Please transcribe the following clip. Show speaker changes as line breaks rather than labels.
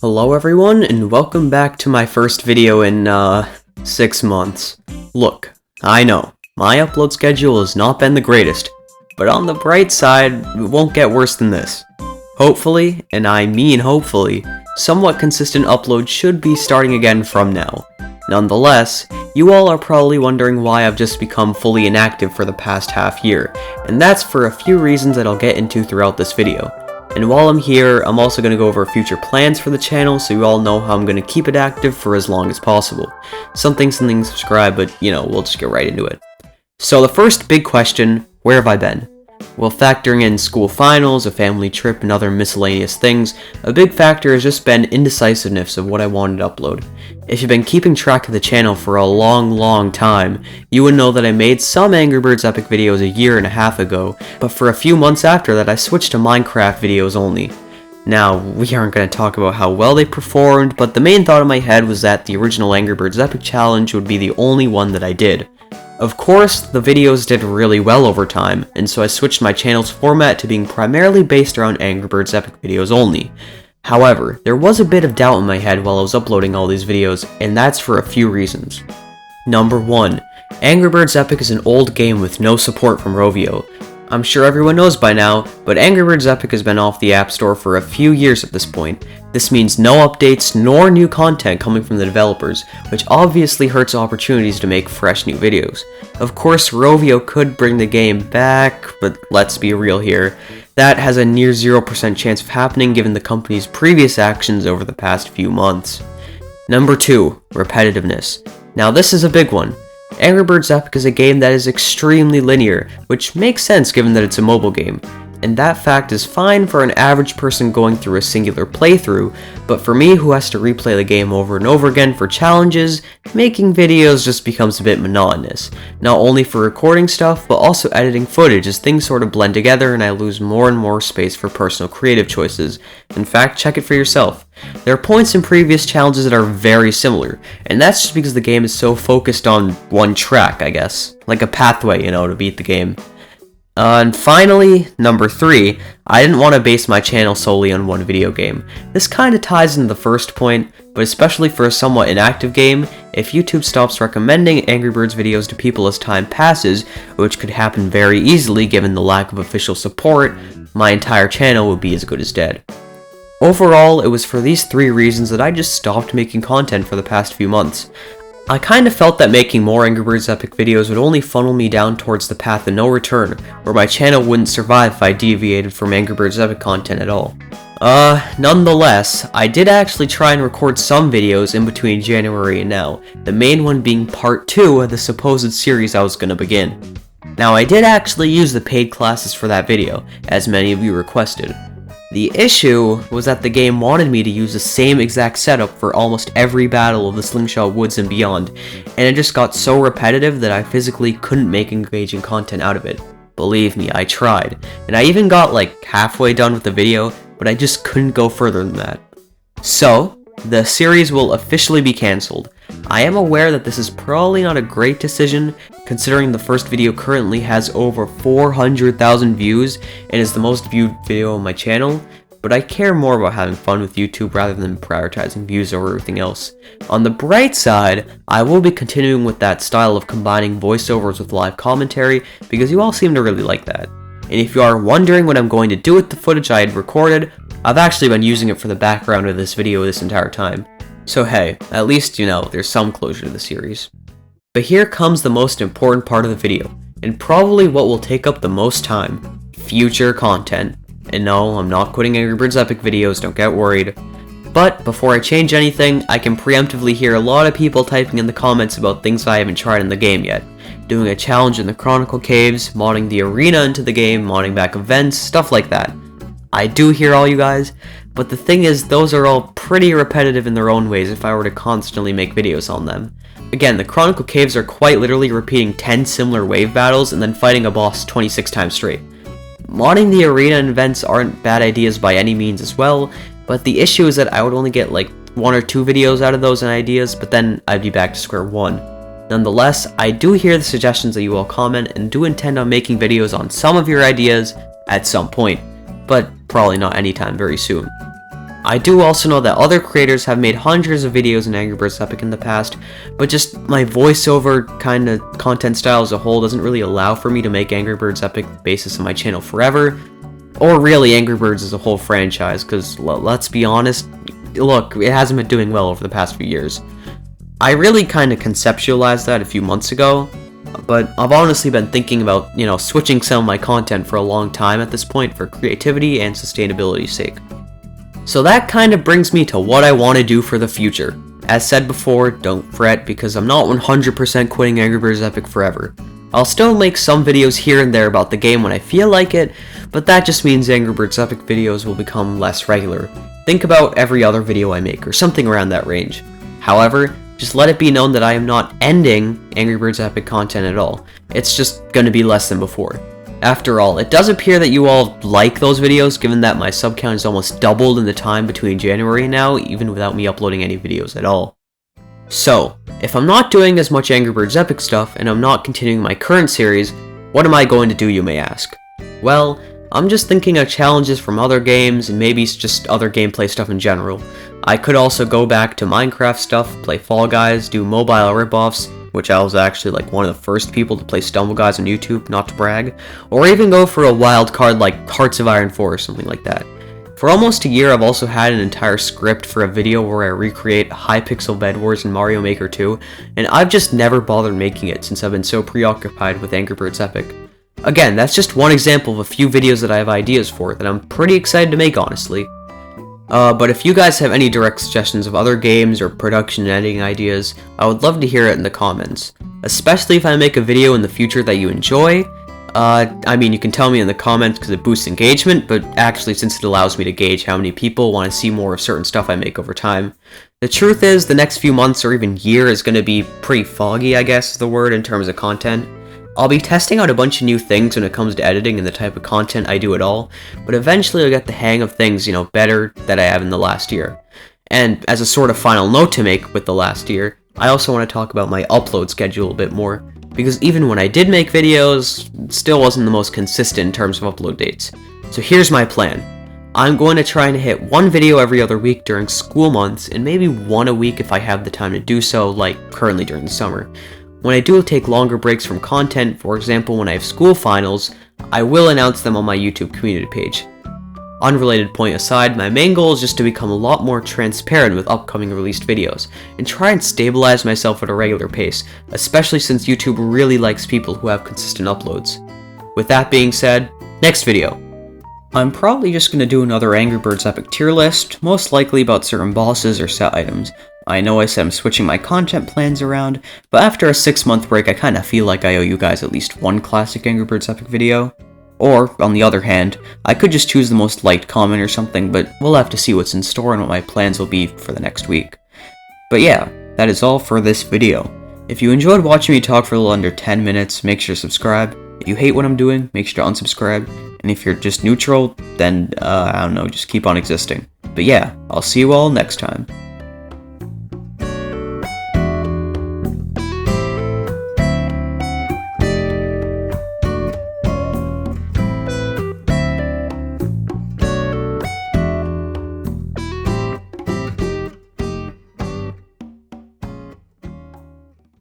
Hello everyone, and welcome back to my first video in, 6 months. Look, I know, my upload schedule has not been the greatest, but on the bright side, it won't get worse than this. Hopefully, and I mean hopefully, somewhat consistent uploads should be starting again from now. Nonetheless, you all are probably wondering why I've just become fully inactive for the past half year, and that's for a few reasons that I'll get into throughout this video. And while I'm here, I'm also going to go over future plans for the channel so you all know how I'm going to keep it active for as long as possible. Something, subscribe, but we'll just get right into it. So the first big question, where have I been? Well, factoring in school finals, a family trip, and other miscellaneous things, a big factor has just been indecisiveness of what I wanted to upload. If you've been keeping track of the channel for a long time, you would know that I made some Angry Birds Epic videos a year and a half ago, but for a few months after that I switched to Minecraft videos only. Now, we aren't going to talk about how well they performed, but the main thought in my head was that the original Angry Birds Epic challenge would be the only one that I did. Of course, the videos did really well over time, and so I switched my channel's format to being primarily based around Angry Birds Epic videos only. However, there was a bit of doubt in my head while I was uploading all these videos, and that's for a few reasons. Number 1. Angry Birds Epic is an old game with no support from Rovio. I'm sure everyone knows by now, but Angry Birds Epic has been off the App Store for a few years at this point. This means no updates nor new content coming from the developers, which obviously hurts opportunities to make fresh new videos. Of course, Rovio could bring the game back, but let's be real here. That has a near 0% chance of happening given the company's previous actions over the past few months. Number 2. Repetitiveness. Now this is a big one. Angry Birds Epic is a game that is extremely linear, which makes sense given that it's a mobile game. And that fact is fine for an average person going through a singular playthrough, but for me who has to replay the game over and over again for challenges, making videos just becomes a bit monotonous. Not only for recording stuff, but also editing footage as things sort of blend together and I lose more and more space for personal creative choices. In fact, check it for yourself. There are points in previous challenges that are very similar, and that's just because the game is so focused on one track, I guess. Like a pathway, to beat the game. And finally, number 3, I didn't want to base my channel solely on one video game. This kinda ties into the first point, but especially for a somewhat inactive game, if YouTube stops recommending Angry Birds videos to people as time passes, which could happen very easily given the lack of official support, my entire channel would be as good as dead. Overall, it was for these 3 reasons that I just stopped making content for the past few months. I kinda felt that making more Angry Birds Epic videos would only funnel me down towards the path of no return, where my channel wouldn't survive if I deviated from Angry Birds Epic content at all. Nonetheless, I did actually try and record some videos in between January and now, the main one being part 2 of the supposed series I was gonna begin. Now I did actually use the paid classes for that video, as many of you requested. The issue was that the game wanted me to use the same exact setup for almost every battle of the Slingshot Woods and beyond, and it just got so repetitive that I physically couldn't make engaging content out of it. Believe me, I tried, and I even got like halfway done with the video, but I just couldn't go further than that. So, the series will officially be cancelled. I am aware that this is probably not a great decision, considering the first video currently has over 400,000 views and is the most viewed video on my channel, but I care more about having fun with YouTube rather than prioritizing views over everything else. On the bright side, I will be continuing with that style of combining voiceovers with live commentary, because you all seem to really like that. And if you are wondering what I'm going to do with the footage I had recorded, I've actually been using it for the background of this video this entire time. So hey, at least there's some closure to the series. But here comes the most important part of the video, and probably what will take up the most time. Future content. And no, I'm not quitting Angry Birds Epic videos, don't get worried. But before I change anything, I can preemptively hear a lot of people typing in the comments about things I haven't tried in the game yet. Doing a challenge in the Chronicle Caves, modding the arena into the game, modding back events, stuff like that. I do hear all you guys, but the thing is, those are all pretty repetitive in their own ways if I were to constantly make videos on them. Again, the Chronicle Caves are quite literally repeating 10 similar wave battles and then fighting a boss 26 times straight. Modding the arena and events aren't bad ideas by any means as well, but the issue is that I would only get like 1 or 2 videos out of those and ideas, but then I'd be back to square one. Nonetheless, I do hear the suggestions that you all comment and do intend on making videos on some of your ideas at some point, but probably not anytime very soon. I do also know that other creators have made hundreds of videos in Angry Birds Epic in the past, but just my voiceover kind of content style as a whole doesn't really allow for me to make Angry Birds Epic the basis of my channel forever, or really Angry Birds as a whole franchise, because let's be honest, look, it hasn't been doing well over the past few years. I really kind of conceptualized that a few months ago, but I've honestly been thinking about, switching some of my content for a long time at this point for creativity and sustainability's sake. So that kind of brings me to what I want to do for the future. As said before, don't fret because I'm not 100% quitting Angry Birds Epic forever. I'll still make some videos here and there about the game when I feel like it, but that just means Angry Birds Epic videos will become less regular. Think about every other video I make or something around that range. However, just let it be known that I am not ending Angry Birds Epic content at all. It's just gonna be less than before. After all, it does appear that you all like those videos, given that my sub count is almost doubled in the time between January and now, even without me uploading any videos at all. So, if I'm not doing as much Angry Birds Epic stuff, and I'm not continuing my current series, what am I going to do, you may ask? Well, I'm just thinking of challenges from other games, and maybe just other gameplay stuff in general. I could also go back to Minecraft stuff, play Fall Guys, do mobile ripoffs, which I was actually like one of the first people to play Stumble Guys on YouTube, not to brag, or even go for a wild card like Hearts of Iron 4 or something like that. For almost a year, I've also had an entire script for a video where I recreate Hypixel Bed Wars in Mario Maker 2, and I've just never bothered making it since I've been so preoccupied with Angry Birds Epic. Again, that's just one example of a few videos that I have ideas for that I'm pretty excited to make, honestly. But if you guys have any direct suggestions of other games or production and editing ideas, I would love to hear it in the comments. Especially if I make a video in the future that you enjoy. You can tell me in the comments because it boosts engagement, but actually since it allows me to gauge how many people want to see more of certain stuff I make over time. The truth is, the next few months or even year is going to be pretty foggy, I guess is the word, in terms of content. I'll be testing out a bunch of new things when it comes to editing and the type of content I do at all, but eventually I'll get the hang of things, better than I have in the last year. And as a sort of final note to make with the last year, I also want to talk about my upload schedule a bit more, because even when I did make videos, it still wasn't the most consistent in terms of upload dates. So here's my plan. I'm going to try and hit one video every other week during school months, and maybe one a week if I have the time to do so, like currently during the summer. When I do take longer breaks from content, for example when I have school finals, I will announce them on my YouTube community page. Unrelated point aside, my main goal is just to become a lot more transparent with upcoming released videos, and try and stabilize myself at a regular pace, especially since YouTube really likes people who have consistent uploads. With that being said, next video. I'm probably just going to do another Angry Birds Epic tier list, most likely about certain bosses or set items. I know I said I'm switching my content plans around, but after a 6-month break I kinda feel like I owe you guys at least one classic Angry Birds Epic video. Or, on the other hand, I could just choose the most liked comment or something, but we'll have to see what's in store and what my plans will be for the next week. But yeah, that is all for this video. If you enjoyed watching me talk for a little under 10 minutes, make sure to subscribe. If you hate what I'm doing, make sure to unsubscribe. And if you're just neutral, then, I don't know, just keep on existing. But yeah, I'll see you all next time.